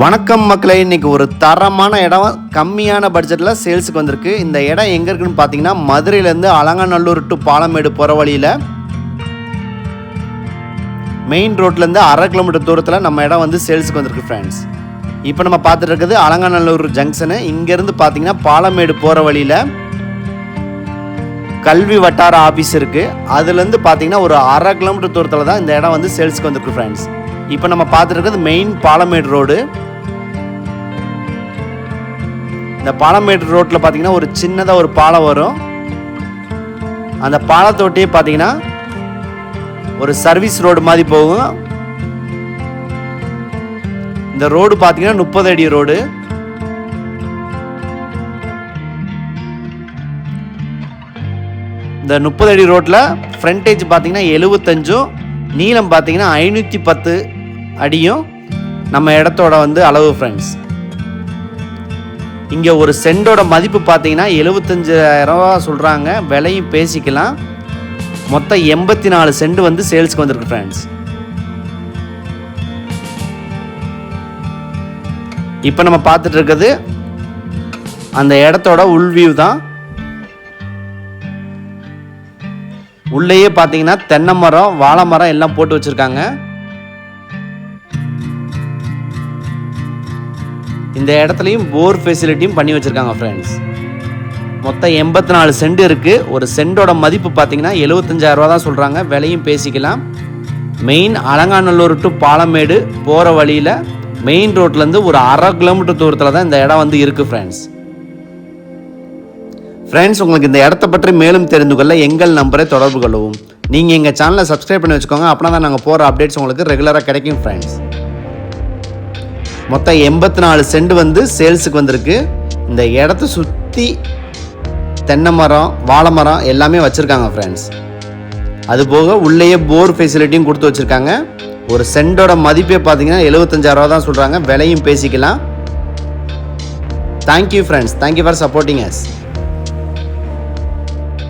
வணக்கம் மக்களே, இன்னைக்கு ஒரு தரமான இடம் கம்மியான பட்ஜெட்டில் சேல்ஸுக்கு வந்திருக்கு. இந்த இடம் எங்கே இருக்குன்னு பார்த்தீங்கன்னா, மதுரையிலேருந்து அலங்காநல்லூர் டு பாலமேடு போகிற வழியில் மெயின் ரோட்லேருந்து 1/2 கிலோமீட்டர் தூரத்தில் நம்ம இடம் வந்து சேல்ஸுக்கு வந்திருக்கு ஃப்ரெண்ட்ஸ். இப்போ நம்ம பார்த்துட்டு இருக்குது அலங்காநல்லூர் ஜங்ஷனு. இங்கேருந்து பார்த்தீங்கன்னா பாலமேடு போகிற வழியில் கல்வி வட்டார ஆஃபீஸ் இருக்குது. அதுலேருந்து பார்த்தீங்கன்னா ஒரு 1/2 கிலோமீட்டர் தூரத்தில் தான் இந்த இடம் வந்து சேல்ஸுக்கு வந்திருக்கு ஃப்ரெண்ட்ஸ். இப்போ நம்ம பார்த்துட்டு இருக்கிறது மெயின் பாலமேடு ரோடு. இந்த பாலமேடு ரோட்டில் பார்த்தீங்கன்னா ஒரு சின்னதாக ஒரு பாலம் வரும். அந்த பாலத்தோட்டியே பார்த்தீங்கன்னா ஒரு சர்வீஸ் ரோடு மாதிரி போகும். இந்த ரோடு பார்த்தீங்கன்னா 30 அடி ரோடு. இந்த 30 அடி ரோட்டில் ஃப்ரண்டேஜ் பார்த்தீங்கன்னா 75, நீளம் பார்த்தீங்கன்னா 510 அடியும் நம்ம இடத்தோட வந்து அளவு ஃப்ரெண்ட்ஸ். இங்கே ஒரு சென்டோட மதிப்பு பார்த்தீங்கன்னா 75,000 ரூபா சொல்கிறாங்க. விலையும் பேசிக்கலாம். மொத்தம் 84 சென்ட் வந்து சேல்ஸ்க்கு வந்திருக்கு ஃப்ரெண்ட்ஸ். இப்போ நம்ம பார்த்துட்டு இருக்கிறது அந்த இடத்தோட உள்வியூ தான். உள்ளேயே பார்த்தீங்கன்னா தென்னை மரம், வாழை மரம் எல்லாம் போட்டு வச்சுருக்காங்க. இந்த இடத்துலையும் போர் ஃபெசிலிட்டியும் பண்ணி வச்சுருக்காங்க ஃப்ரெண்ட்ஸ். மொத்தம் 84 சென்ட் இருக்குது. ஒரு சென்டோட மதிப்பு பார்த்தீங்கன்னா 75,000 ரூபா தான் சொல்கிறாங்க. விலையும் பேசிக்கலாம். மெயின் அலங்காநல்லூர் டு பாலமேடு போகிற வழியில் மெயின் ரோட்லேருந்து ஒரு 1/2 கிலோமீட்டர் தூரத்தில் தான் இந்த இடம் வந்து இருக்குது ஃப்ரெண்ட்ஸ். ஃப்ரெண்ட்ஸ், உங்களுக்கு இந்த இடத்த பற்றி மேலும் தெரிந்து கொள்ள எங்கள் நம்பரை தொடர்பு கொள்ளவும். நீங்கள் எங்கள் சேனலை சப்ஸ்கிரைப் பண்ணி வச்சுக்கோங்க. அப்படின்னா தான் நாங்கள் போகிற அப்டேட்ஸ் உங்களுக்கு ரெகுலராக கிடைக்கும் ஃப்ரெண்ட்ஸ். மொத்தம் 84 சென்ட் வந்து சேல்ஸுக்கு வந்திருக்கு. இந்த இடத்த சுற்றி தென்னை மரம், வாழை மரம் எல்லாமே வச்சுருக்காங்க ஃப்ரெண்ட்ஸ். அதுபோக உள்ளேயே போர் ஃபெசிலிட்டியும் கொடுத்து வச்சுருக்காங்க. ஒரு சென்டோட மதிப்பே பார்த்தீங்கன்னா 75,000 ரூபா தான் சொல்கிறாங்க. விலையும் பேசிக்கலாம். Thank you friends. Thank you for supporting us.